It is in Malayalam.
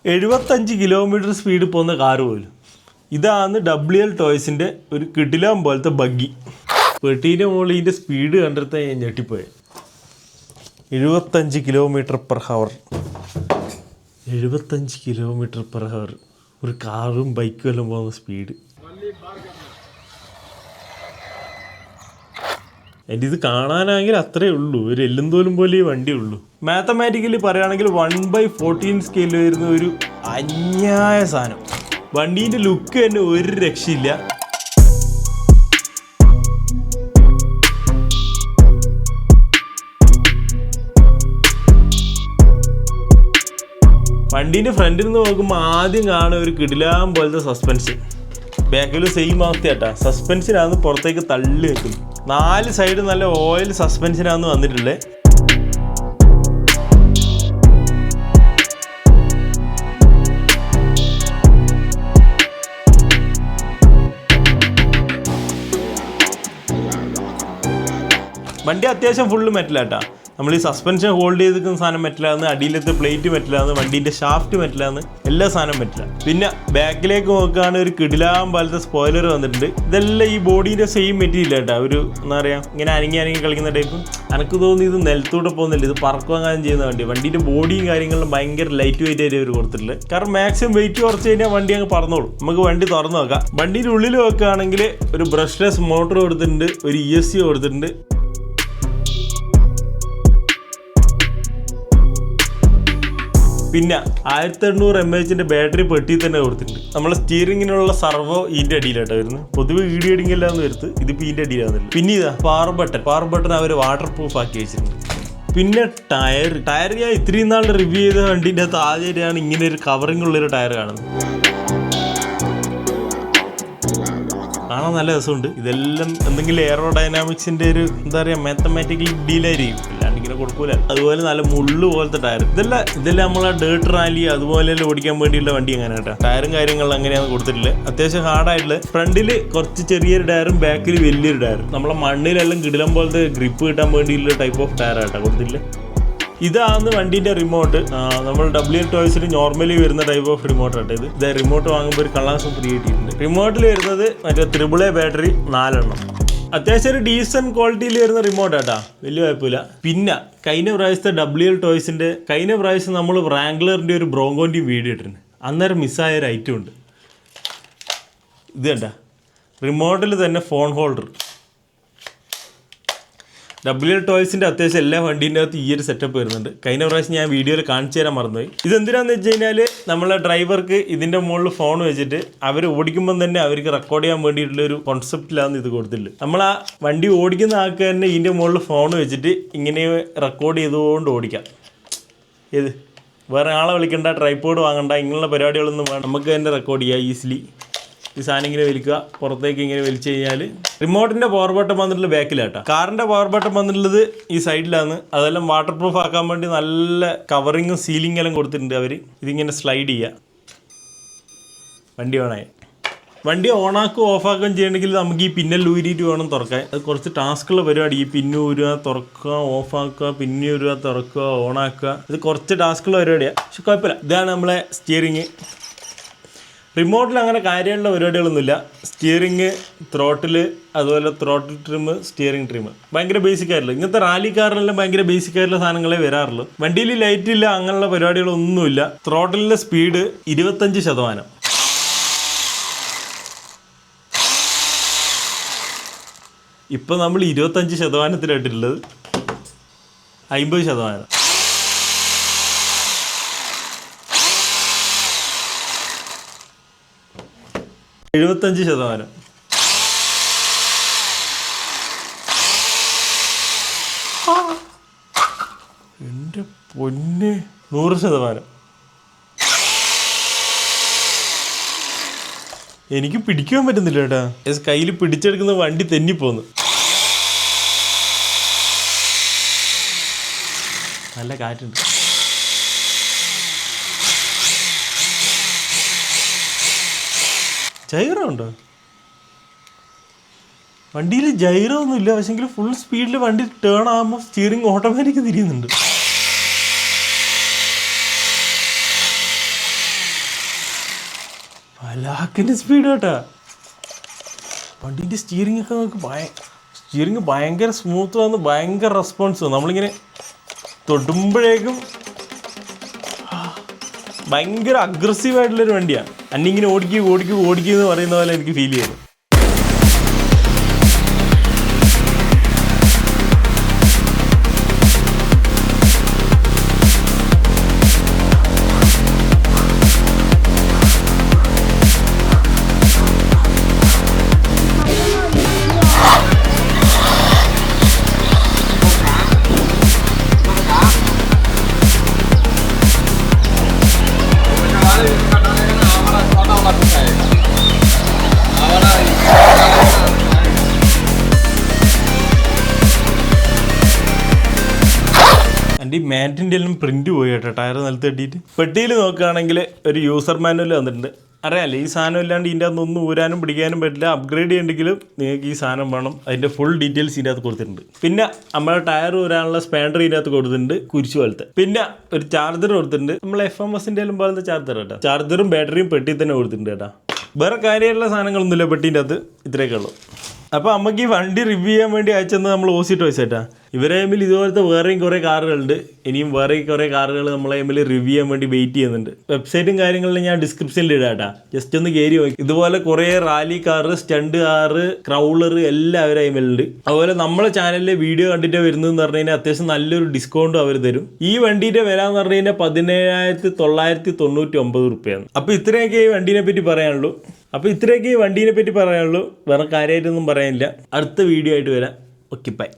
75 കിലോമീറ്റർ സ്പീഡ് പോകുന്ന കാറ് പോലും. ഇതാണ് WL ടോയ്സിൻ്റെ ഒരു കിടിലം പോലത്തെ ബഗ്ഗി. പെട്ടീൻ്റെ മുകളിൽ ഇതിൻ്റെ സ്പീഡ് കണ്ടെടുത്താൽ ഞാൻ ഞെട്ടിപ്പോയത്. 75 km/h. 75 km/h. ഒരു കാറും ബൈക്കും എല്ലാം പോകുന്ന സ്പീഡ്. എൻ്റെ ഇത് കാണാനാണെങ്കിൽ അത്രയേ ഉള്ളൂ. ഒരു എല്ലുംതോലും പോലെ ഈ വണ്ടി ഉള്ളൂ. മാത്തമാറ്റിക്കലി പറയുകയാണെങ്കിൽ 1/14 സ്കെയിൽ വരുന്ന ഒരു അന്യായ സാധനം. വണ്ടീൻ്റെ ലുക്ക് തന്നെ ഒരു രക്ഷയില്ല. വണ്ടീൻ്റെ ഫ്രണ്ടിൽ നിന്ന് നോക്കുമ്പോൾ ആദ്യം കാണുന്ന ഒരു കിടിലാം പോലത്തെ സസ്പെൻഷൻ. ബാക്കിൽ സെയിം അവസ്ഥയാട്ടാ. സസ്പെൻഷനാണ് പുറത്തേക്ക് തള്ളി വെക്കുന്നത്. 4 സൈഡ് നല്ല ഓയിൽ സസ്പെൻഷനാണ് വന്നിട്ടുള്ളത്. വണ്ടി അത്യാവശ്യം ഫുള്ള് മെറ്റലാട്ടാ. നമ്മൾ ഈ സസ്പെൻഷൻ ഹോൾഡ് ചെയ്തിരിക്കുന്ന സാധനം മെറ്റലാന്ന്, അടിയിലത്തെ പ്ലേറ്റ് മെറ്റലാന്ന്, വണ്ടീൻ്റെ ഷാഫ്റ്റ് മെറ്റലാന്ന്, എല്ലാ സാധനം മെറ്റലാണ്. പിന്നെ ബാക്കിലേക്ക് നോക്കുകയാണെങ്കിൽ ഒരു കിടിലാം പോലത്തെ സ്പോയിലർ വന്നിട്ടുണ്ട്. ഇതെല്ലാം ഈ ബോഡീൻ്റെ സെയിം മെറ്റീരിയൽ കേട്ടോ. ഒരു എന്താ പറയുക, ഇങ്ങനെ അനങ്ങി കളിക്കുന്ന ടൈപ്പ്. എനിക്ക് തോന്നുന്നു ഇത് നിലത്തൂടെ പോകുന്നില്ല, ഇത് പറക്കുവാങ്ങാനും ചെയ്യുന്ന വണ്ടി. വണ്ടീൻ്റെ ബോഡിയും കാര്യങ്ങളും ഭയങ്കര ലൈറ്റ് വെയിറ്റ് ആയിട്ട് അവർ കൊടുത്തിട്ടുള്ളത്. കാരണം മാക്സിമം വെയിറ്റ് കുറച്ച് കഴിഞ്ഞാൽ വണ്ടി അങ്ങ് പറന്നോളും. നമുക്ക് വണ്ടി തുറന്നു നോക്കാം. വണ്ടീൻ്റെ ഉള്ളിൽ വെക്കുകയാണെങ്കിൽ ഒരു ബ്രഷ്ലെസ് മോട്ടർ കൊടുത്തിട്ടുണ്ട്, ഒരു ESC കൊടുത്തിട്ടുണ്ട്. പിന്നെ 1800 mAh ബാറ്ററി പെട്ടി തന്നെ കൊടുത്തിട്ടുണ്ട്. നമ്മളെ സ്റ്റിയറിങ്ങിനുള്ള സർവോ ഇതിൻ്റെ അടിയിലാട്ടോ വരുന്നത്. പൊതുവെ വീഡിയോ അടിങ്ങില്ലാന്ന് വരുത്ത്, ഇതിപ്പോൾ ഇതിൻ്റെ അടിയിലാവുന്നില്ല. പിന്നെ ഇതാ പവർ ബട്ടൺ അവർ വാട്ടർ പ്രൂഫ് ആക്കി വെച്ചിട്ടുണ്ട്. പിന്നെ ടയർ ഞാൻ ഇത്രയും നാൾ റിവ്യൂ ചെയ്ത വണ്ടീൻ്റെ അകത്ത് ആദ്യമായിട്ടാണ് ഇങ്ങനെ ഒരു കവറിങ് ഉള്ളൊരു ടയർ കാണുന്നത്. കാണാൻ നല്ല രസമുണ്ട്. ഇതെല്ലാം എന്തെങ്കിലും എയറോഡൈനാമിക്സിൻ്റെ ഒരു എന്താ പറയുക, മാത്തമാറ്റിക്കൽ ഡീലായിരിക്കും, അല്ലാണ്ട് ഇങ്ങനെ കൊടുക്കൂല. അതുപോലെ നല്ല മുള്ളു പോലത്തെ ടയർ. ഇതെല്ലാം നമ്മളെ ഡേർട്ട് റാലി അതുപോലെ ഓടിക്കാൻ വേണ്ടിയുള്ള വണ്ടി അങ്ങനെ കേട്ടോ. ടയറും കാര്യങ്ങളും അങ്ങനെയാണ് കൊടുത്തിട്ടില്ല. അത്യാവശ്യം ഹാർഡായിട്ടുള്ള. ഫ്രണ്ടിൽ കുറച്ച് ചെറിയൊരു ടയറും ബാക്കിൽ വലിയൊരു ടയറും. നമ്മളെ മണ്ണിലെല്ലാം കിടിലം പോലത്തെ ഗ്രിപ്പ് കിട്ടാൻ വേണ്ടിയുള്ള ടൈപ്പ് ഓഫ് ടയർ ആട്ടോ കൊടുത്തില്ല. ഇതാണ് വണ്ടീൻ്റെ റിമോട്ട്. നമ്മൾ WL ടോയ്സിൽ നോർമലി വരുന്ന ടൈപ്പ് ഓഫ് റിമോട്ട് ആട്ടോ ഇത്. റിമോട്ട് വാങ്ങുമ്പോൾ ഒരു കളാസം ഫ്രീ കിട്ടിയിട്ടുണ്ട്. റിമോട്ടിൽ വരുന്നത് മറ്റേ AAA ബാറ്ററി 4 എണ്ണം. അത്യാവശ്യം ഒരു ഡീസൻറ്റ് ക്വാളിറ്റിയിൽ വരുന്ന റിമോട്ട് ആട്ടാ, വലിയ കുഴപ്പമില്ല. പിന്നെ കഴിഞ്ഞ പ്രാവശ്യത്തെ WL ടോയ്സിൻ്റെ കഴിഞ്ഞ പ്രാവശ്യം നമ്മൾ റാംഗ്ലറിൻ്റെ ഒരു ബ്രോങ്കോൻ്റെയും വീഡിയോ ഇട്ടിട്ടുണ്ട്. അന്നേരം മിസ്സായ ഒരു ഐറ്റം ഉണ്ട്. ഇത് കണ്ടാ, റിമോട്ടിൽ തന്നെ ഫോൺ ഹോൾഡർ. WL ടോയ്സിൻ്റെ അത്യാവശ്യം എല്ലാ വണ്ടീൻ്റെ അകത്ത് ഈ ഒരു സെറ്റപ്പ് വരുന്നുണ്ട്. കഴിഞ്ഞ പ്രാവശ്യം ഞാൻ വീഡിയോയിൽ കാണിച്ചു തരാൻ മറന്നുപോയി. ഇതെന്തിനാന്ന് വെച്ച് കഴിഞ്ഞാൽ നമ്മളെ ഡ്രൈവർക്ക് ഇതിൻ്റെ മുകളിൽ ഫോൺ വെച്ചിട്ട് അവർ ഓടിക്കുമ്പം തന്നെ അവർക്ക് റെക്കോർഡ് ചെയ്യാൻ വേണ്ടിയിട്ടുള്ള ഒരു കോൺസെപ്റ്റിലാണ് ഇത് കൊടുത്തിട്ടുള്ളത്. നമ്മൾ ആ വണ്ടി ഓടിക്കുന്ന ആൾക്ക് തന്നെ ഇതിൻ്റെ മുകളിൽ ഫോൺ വെച്ചിട്ട് ഇങ്ങനെ റെക്കോർഡ് ചെയ്തുകൊണ്ട് ഓടിക്കാം. ഏത് വേറെ ആളെ വിളിക്കണ്ട, ട്രൈപോഡ് വാങ്ങണ്ട, ഇങ്ങനെയുള്ള പരിപാടികളൊന്നും വേണം. നമുക്ക് തന്നെ റെക്കോർഡ് ചെയ്യാം ഈസിലി. ഈ സാധനം ഇങ്ങനെ വലിക്കുക, പുറത്തേക്ക് ഇങ്ങനെ വലിച്ചു കഴിഞ്ഞാൽ റിമോട്ടിൻ്റെ പവർ ബട്ടൺ വന്നിട്ടുള്ള ബാക്കിലാട്ടോ. കാറിൻ്റെ പവർ ബട്ടൺ വന്നിട്ടുള്ളത് ഈ സൈഡിലാണ്. അതെല്ലാം വാട്ടർ പ്രൂഫ് ആക്കാൻ വേണ്ടി നല്ല കവറിങ്ങും സീലിംഗ് എല്ലാം കൊടുത്തിട്ടുണ്ട് അവർ. ഇതിങ്ങനെ സ്ലൈഡ് ചെയ്യുക, വണ്ടി ഓണായി. വണ്ടി ഓണാക്കുകയും ഓഫാക്കുകയും ചെയ്യണമെങ്കിൽ നമുക്ക് ഈ പിന്നെല്ലാം ഊരിയിട്ട് വേണം തുറക്കാൻ. അത് കുറച്ച് ടാസ്ക്കുള്ള പരിപാടി. ഈ പിന്ന് ഊരുക, തുറക്കുക, ഓഫാക്കുക, പിന്നെ ഊരുക, തുറക്കുക, ഓണാക്കുക. ഇത് കുറച്ച് ടാസ്ക്കുള്ള പരിപാടിയാണ്, പക്ഷെ കുഴപ്പമില്ല. ഇതാണ് നമ്മളെ സ്റ്റിയറിങ്. റിമോട്ടിൽ അങ്ങനെ കാര്യമുള്ള പരിപാടികളൊന്നുമില്ല. സ്റ്റിയറിങ്, ത്രോട്ടിൽ, അതുപോലെ ത്രോട്ടിൽ ട്രിം, സ്റ്റിയറിംഗ് ട്രിം ഭയങ്കര ബേസിക് ആയിട്ടുള്ള. ഇങ്ങനത്തെ റാലി കാറിലെല്ലാം ഭയങ്കര ബേസിക് ആയിട്ടുള്ള സാധനങ്ങളെ വരാറുള്ളൂ. വണ്ടിയിൽ ലൈറ്റ് ഇല്ല, അങ്ങനെയുള്ള പരിപാടികളൊന്നുമില്ല. ത്രോട്ടിലിൻ്റെ സ്പീഡ് 25%. ഇപ്പം നമ്മൾ 25%-ത്തിലായിട്ടുള്ളത് 50%. 75%. എൻ്റെ പൊന്നെ, 100%. എനിക്ക് പിടിക്കാൻ പറ്റുന്നില്ല കേട്ടാ. കയ്യിൽ പിടിച്ചെടുക്കുന്ന വണ്ടി തെന്നിപ്പോന്ന്. നല്ല കാറ്റുണ്ട്. ജൈറോ ഉണ്ടോ വണ്ടിയിൽ? ജൈറോ ഒന്നുമില്ല, പക്ഷെങ്കിൽ ഫുൾ സ്പീഡിൽ വണ്ടി ടേൺ ആകുമ്പോൾ സ്റ്റിയറിംഗ് ഓട്ടോമാറ്റിക് തിരിയുന്നുണ്ട്. ഹലാക്കിൻ്റെ സ്പീഡ് കേട്ടാ. വണ്ടീൻ്റെ സ്റ്റിയറിംഗ് ഒക്കെ നമുക്ക് സ്റ്റിയറിംഗ് ഭയങ്കര സ്മൂത്ത് വന്ന് ഭയങ്കര റെസ്പോൺസ് വന്നു. നമ്മളിങ്ങനെ തൊടുമ്പോഴേക്കും ഭയങ്കര അഗ്രസീവായിട്ടുള്ളൊരു വണ്ടിയാണ്. അന്നിങ്ങനെ ഓടിക്കുക എന്ന് പറയുന്ന പോലെ എനിക്ക് ഫീൽ ചെയ്യുന്നു. എൻ്റെ ഈ മാറ്റിൻ്റെ എല്ലാം പ്രിൻറ്റ് പോയി കേട്ടോ, ടയർ നിലത്ത് കെട്ടിയിട്ട്. പെട്ടിയിൽ നോക്കുകയാണെങ്കിൽ ഒരു യൂസർ മാനുവൽ വന്നിട്ടുണ്ട്. അറിയാമല്ലേ, ഈ സാധനം ഇല്ലാണ്ട് ഇതിൻ്റെ അകത്ത് ഒന്നും ഊരാനും പിടിക്കാനും പറ്റില്ല. അപ്ഗ്രേഡ് ചെയ്യണമെങ്കിലും നിങ്ങൾക്ക് ഈ സാധനം വേണം. അതിൻ്റെ ഫുൾ ഡീറ്റെയിൽസ് ഇതിൻ്റെ അകത്ത് കൊടുത്തിട്ടുണ്ട്. പിന്നെ നമ്മുടെ ടയർ ഊരാനുള്ള സ്പാൻഡർ ഇതിൻ്റെ അകത്ത് കൊടുത്തിട്ടുണ്ട്, കുരിശ് പോലത്തെ. പിന്നെ ഒരു ചാർജർ കൊടുത്തിട്ടുണ്ട്, നമ്മൾ FMSൻ്റെ എല്ലാം പോലത്തെ ചാർജർ കേട്ടോ. ചാർജറും ബാറ്ററിയും പെട്ടി തന്നെ കൊടുത്തിട്ടുണ്ട് കേട്ടോ. വേറെ കാര്യമായിട്ടുള്ള സാധനങ്ങളൊന്നുമില്ല പെട്ടീൻ്റെ അകത്ത്, ഇത്രയൊക്കെ ഉള്ളൂ. അപ്പോൾ നമുക്ക് ഈ വണ്ടി റിവ്യൂ ചെയ്യാൻ വേണ്ടി അയച്ചെന്ന് നമ്മൾ ഓസി ടോയ്സ് ആയിട്ടാ. ഇവരെ തമ്മിൽ ഇതുപോലത്തെ വേറെയും കുറേ കാറുകളുണ്ട്. ഇനിയും വേറെ കുറേ കാറുകൾ നമ്മളെ തമ്മിൽ റിവ്യൂ ചെയ്യാൻ വേണ്ടി വെയിറ്റ് ചെയ്യുന്നുണ്ട്. വെബ്സൈറ്റും കാര്യങ്ങളിലും ഞാൻ ഡിസ്ക്രിപ്ഷനിൽ ഇടാട്ടാ, ജസ്റ്റ് ഒന്ന് കയറി നോക്കി. ഇതുപോലെ കുറേ rally car, stunt car, crawler എല്ലാം അവരെ തമ്മിലുണ്ട്. അതുപോലെ നമ്മളെ ചാനലിലെ വീഡിയോ കണ്ടിട്ട് വരുന്നതെന്ന് പറഞ്ഞു കഴിഞ്ഞാൽ അത്യാവശ്യം നല്ലൊരു ഡിസ്കൗണ്ടും അവർ തരും. ഈ വണ്ടീൻ്റെ വില എന്ന് പറഞ്ഞു കഴിഞ്ഞാൽ 17,999 രൂപയാണ്. അപ്പോൾ ഇത്രയൊക്കെ ഈ വണ്ടീനെ പറ്റി പറയാനുള്ളൂ. വേറെ കാര്യമായിട്ടൊന്നും പറയാനില്ല. അടുത്ത വീഡിയോ ആയിട്ട് വരാം. Okay, by.